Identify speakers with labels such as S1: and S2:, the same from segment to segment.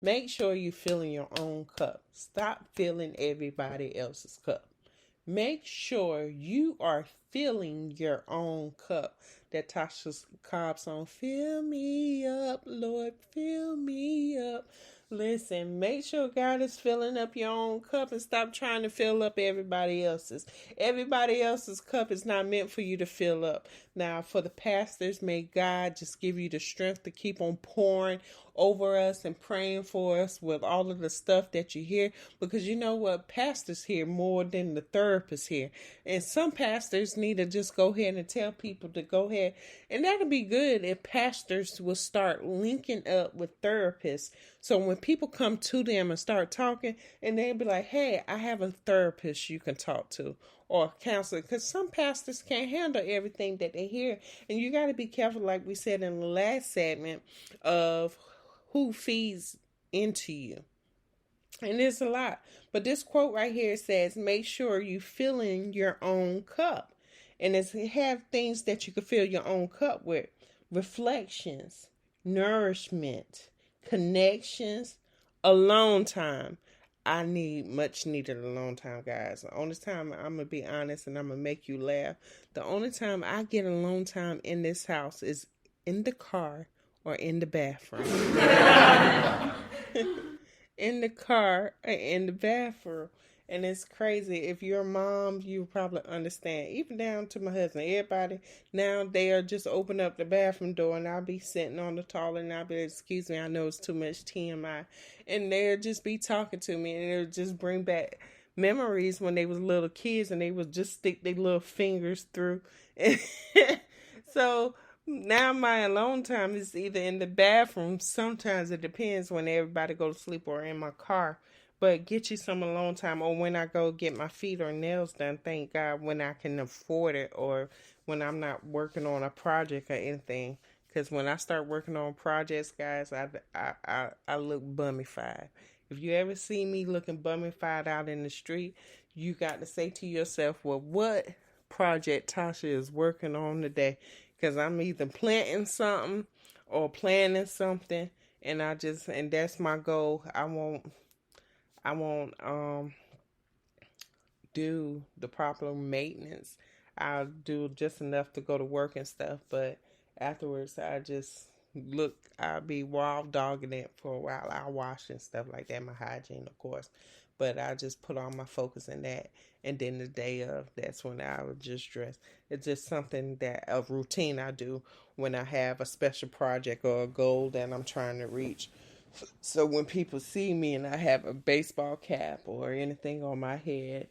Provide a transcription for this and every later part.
S1: Make sure you're filling your own cup. Stop filling everybody else's cup. Make sure you are filling your own cup. That Tasha Cobb song, fill me up, Lord, fill me up. Listen, make sure God is filling up your own cup and stop trying to fill up everybody else's. Everybody else's cup is not meant for you to fill up. Now, for the pastors, may God just give you the strength to keep on pouring over us and praying for us with all of the stuff that you hear, because you know what, pastors hear more than the therapists hear, and some pastors need to just go ahead and tell people to go ahead, and that'll be good if pastors will start linking up with therapists, so when people come to them and start talking, and they'll be like, hey, I have a therapist you can talk to, or a counselor, because some pastors can't handle everything that they hear, and you got to be careful, like we said in the last segment, of who feeds into you. And it's a lot. But this quote right here says, make sure you fill in your own cup. And it's have things that you can fill your own cup with. Reflections, nourishment, connections, alone time. I need much needed alone time, guys. The only time, I'm going to be honest and I'm going to make you laugh. The only time I get alone time in this house is in the car or in the bathroom. In the car or in the bathroom. And it's crazy. If you're a mom, you probably understand. Even down to my husband. Everybody, now they are just open up the bathroom door and I'll be sitting on the toilet and I'll be like, excuse me, I know it's too much TMI. And they'll just be talking to me and it'll just bring back memories when they was little kids and they would just stick their little fingers through. So now my alone time is either in the bathroom. Sometimes it depends when everybody go to sleep or in my car. But get you some alone time, or when I go get my feet or nails done, thank God, when I can afford it, or when I'm not working on a project or anything. Because when I start working on projects, guys, I look bummified. If you ever see me looking bummified out in the street, you got to say to yourself, well, what project Tasha is working on today? Because I'm either planting something or planning something, and that's my goal. I won't do the proper maintenance. I'll do just enough to go to work and stuff, but afterwards I'll be wild dogging it for a while. I'll wash and stuff like that, my hygiene, of course. But I just put all my focus in that. And then the day of, that's when I would just dress. It's just something that, a routine I do when I have a special project or a goal that I'm trying to reach. So when people see me and I have a baseball cap or anything on my head,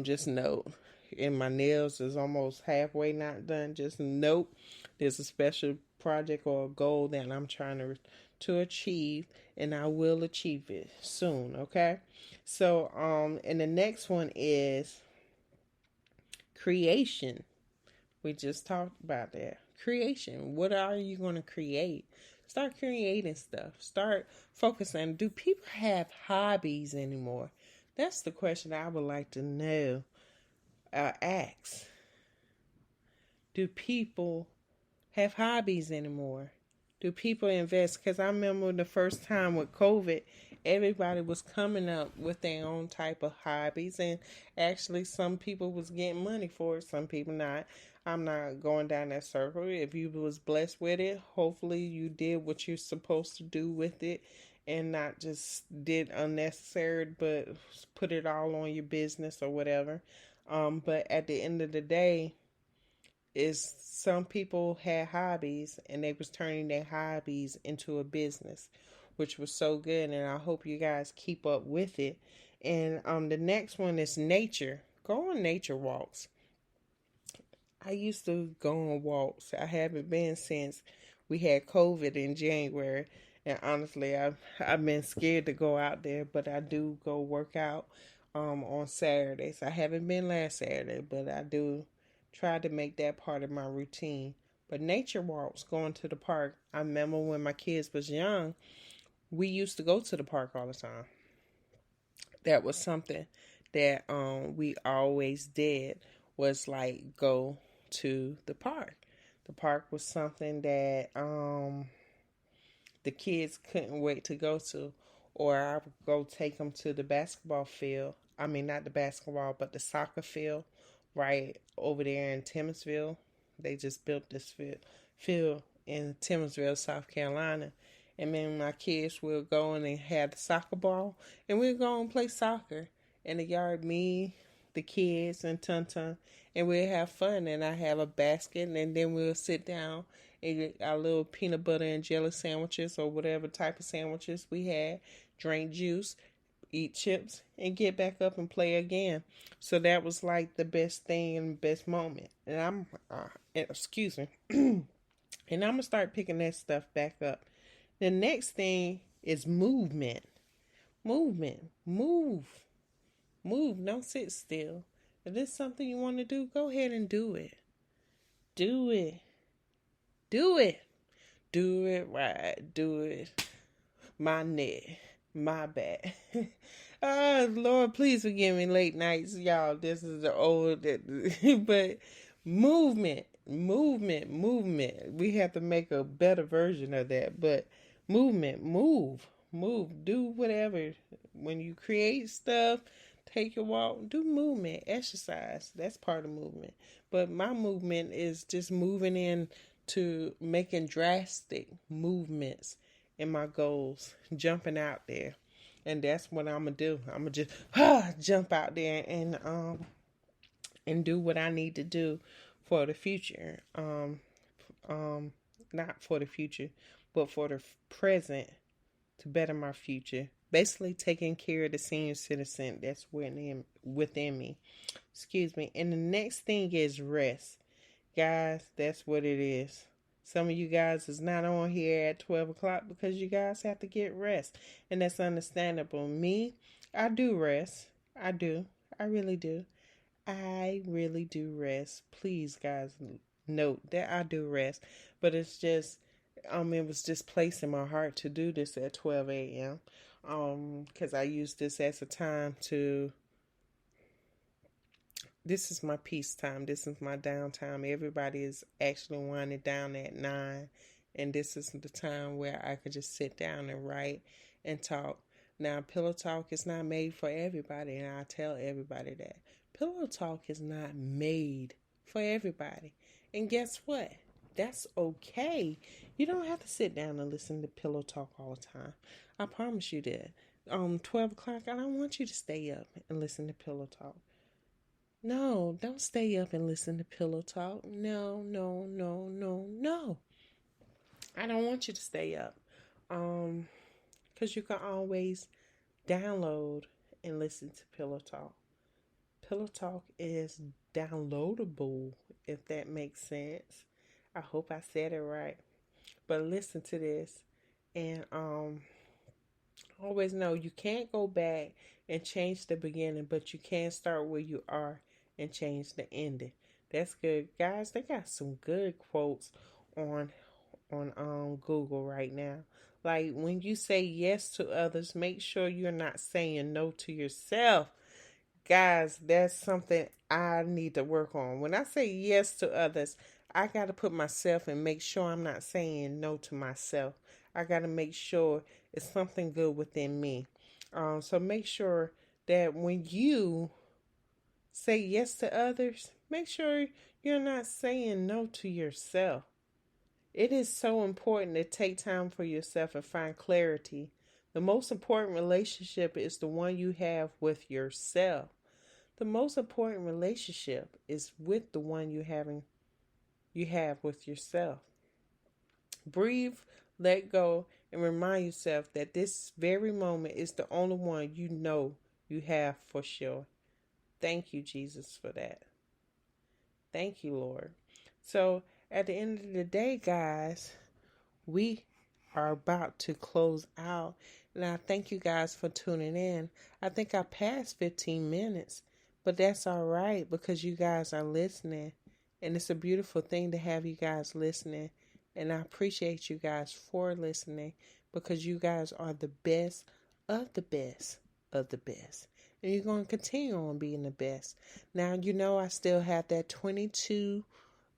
S1: just note, and my nails is almost halfway not done, just note there's a special project or a goal that I'm trying to achieve, and I will achieve it soon, okay? So, and the next one is creation. We just talked about that. Creation. What are you going to create? Start creating stuff. Start focusing. Do people have hobbies anymore? That's the question I would like to know. Ask. Do people have hobbies anymore? Do people invest? Because I remember the first time with COVID, everybody was coming up with their own type of hobbies, and actually some people was getting money for it, some people not. I'm not going down that circle. If you was blessed with it, hopefully you did what you're supposed to do with it and not just did unnecessary, but put it all on your business or whatever. But at the end of the day, is some people had hobbies and they was turning their hobbies into a business, which was so good, and I hope you guys keep up with it. And the next one is nature. Go on nature walks. I used to go on walks. I haven't been since we had COVID in January, and honestly, I've been scared to go out there, but I do go work out on Saturdays. I haven't been last Saturday, but I do try to make that part of my routine. But nature walks, going to the park. I remember when my kids was young, we used to go to the park all the time. That was something that we always did, was like go to the park. The park was something that the kids couldn't wait to go to. or I would go take them to the basketball field. I mean, not the basketball, but the soccer field right over there in Timminsville. They just built this field in Timminsville, South Carolina. And then my kids will go in and have the soccer ball, and we'll go and play soccer in the yard. Me, the kids, and Tun, and we'll have fun. And I have a basket, and then we'll sit down and get our little peanut butter and jelly sandwiches or whatever type of sandwiches we had, drink juice, eat chips, and get back up and play again. So that was like the best thing and best moment. And excuse me, and I'm gonna start picking that stuff back up. The next thing is movement. Movement. Move. Don't sit still. If this is something you want to do, go ahead and do it. Do it. Do it. Do it right. Do it. My neck. My back. Oh, Lord, please forgive me late nights, y'all. This is the old, but movement. We have to make a better version of that, but movement, move, do whatever. When you create stuff, take a walk, do movement, exercise. That's part of movement. But my movement is just moving in to making drastic movements in my goals, jumping out there. And that's what I'm gonna do. I'm gonna just jump out there and do what I need to do for the future. Not for the future, but for the present, to better my future. Basically, taking care of the senior citizen that's within me. Excuse me. And the next thing is rest. Guys, that's what it is. Some of you guys is not on here at 12 o'clock because you guys have to get rest. And that's understandable. Me, I do rest. I do. I really do. I really do rest. Please, guys, note that I do rest. But it's just, it was just placed in my heart to do this at 12 a.m. Because I use this as a time to, this is my peace time. This is my downtime. Everybody is actually winding down at 9. And this is the time where I could just sit down and write and talk. Now, Pillow Talk is not made for everybody. And I tell everybody that. Pillow Talk is not made for everybody. And guess what? That's okay. You don't have to sit down and listen to Pillow Talk all the time. I promise you that. 12 o'clock, I don't want you to stay up and listen to Pillow Talk. No, don't stay up and listen to Pillow Talk. No. I don't want you to stay up. Because you can always download and listen to Pillow Talk. Pillow Talk is downloadable, if that makes sense. I hope I said it right. But listen to this. And always know you can't go back and change the beginning, but you can start where you are and change the ending. That's good. Guys, they got some good quotes on Google right now. Like, when you say yes to others, make sure you're not saying no to yourself. Guys, that's something I need to work on. When I say yes to others, I got to put myself and make sure I'm not saying no to myself. I got to make sure it's something good within me. So make sure that when you say yes to others, make sure you're not saying no to yourself. It is so important to take time for yourself and find clarity. The most important relationship is the one you have with yourself. The most important relationship is with the one you have with yourself. Breathe, let go, and remind yourself that this very moment is the only one you know you have for sure. Thank you, Jesus, for that. Thank you, Lord. So, at the end of the day, guys, we are about to close out. And I thank you guys for tuning in. I think I passed 15 minutes, but that's all right because you guys are listening. And it's a beautiful thing to have you guys listening. And I appreciate you guys for listening because you guys are the best of the best of the best. And you're going to continue on being the best. Now, I still have that 22,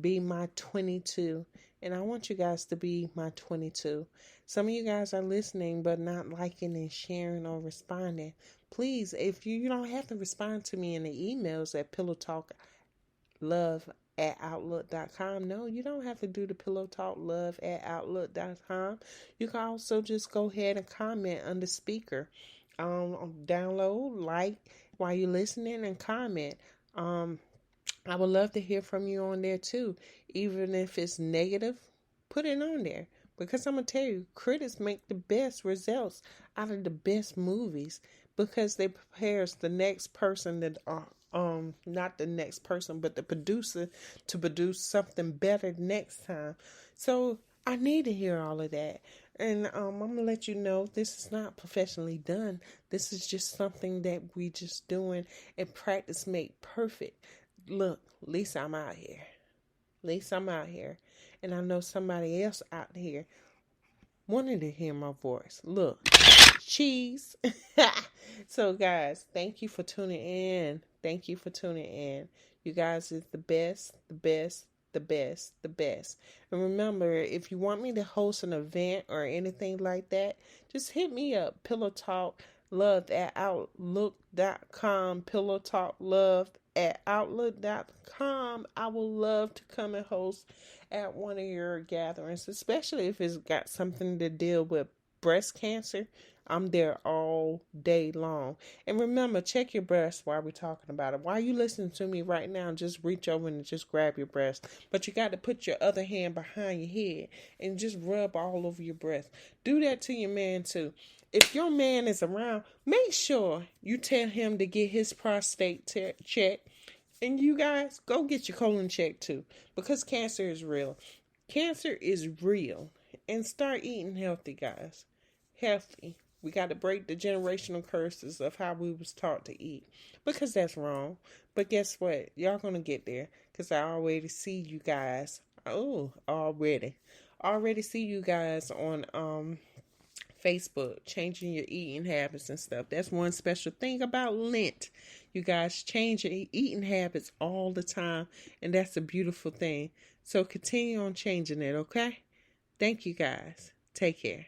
S1: be my 22. And I want you guys to be my 22. Some of you guys are listening but not liking and sharing or responding. Please, if you don't have to respond to me in the emails at pillowtalklove@outlook.com. No, you don't have to do the pillowtalklove@outlook.com. You can also just go ahead and comment under speaker. Download, like while you're listening, and comment. I would love to hear from you on there too. Even if it's negative, put it on there. Because I'm going to tell you, critics make the best results out of the best movies because they prepares the next person that not the next person, but the producer to produce something better next time. So I need to hear all of that. And I'm going to let you know this is not professionally done. This is just something that we just doing, and practice make perfect. Look, at least I'm out here. At least I'm out here. And I know somebody else out here wanted to hear my voice. Look, cheese. So, guys, thank you for tuning in. Thank you for tuning in. You guys is the best, the best, the best, the best. And remember, if you want me to host an event or anything like that, just hit me up. Pillow Talk Love at Outlook.com. Pillow Talk Love at Outlook.com. I would love to come and host at one of your gatherings, especially if it's got something to deal with breast cancer. I'm there all day long. And remember, check your breast while we're talking about it. While you listening to me right now, just reach over and just grab your breast. But you got to put your other hand behind your head and just rub all over your breast. Do that to your man too. If your man is around, make sure you tell him to get his prostate checked. And you guys, go get your colon checked too. Because cancer is real. Cancer is real. And start eating healthy, guys. Healthy. We got to break the generational curses of how we was taught to eat. Because that's wrong. But guess what? Y'all going to get there. Because I already see you guys. Oh, already. Already see you guys on Facebook, changing your eating habits and stuff. That's one special thing about Lent. You guys change your eating habits all the time, and that's a beautiful thing. So continue on changing it, okay? Thank you guys. Take care.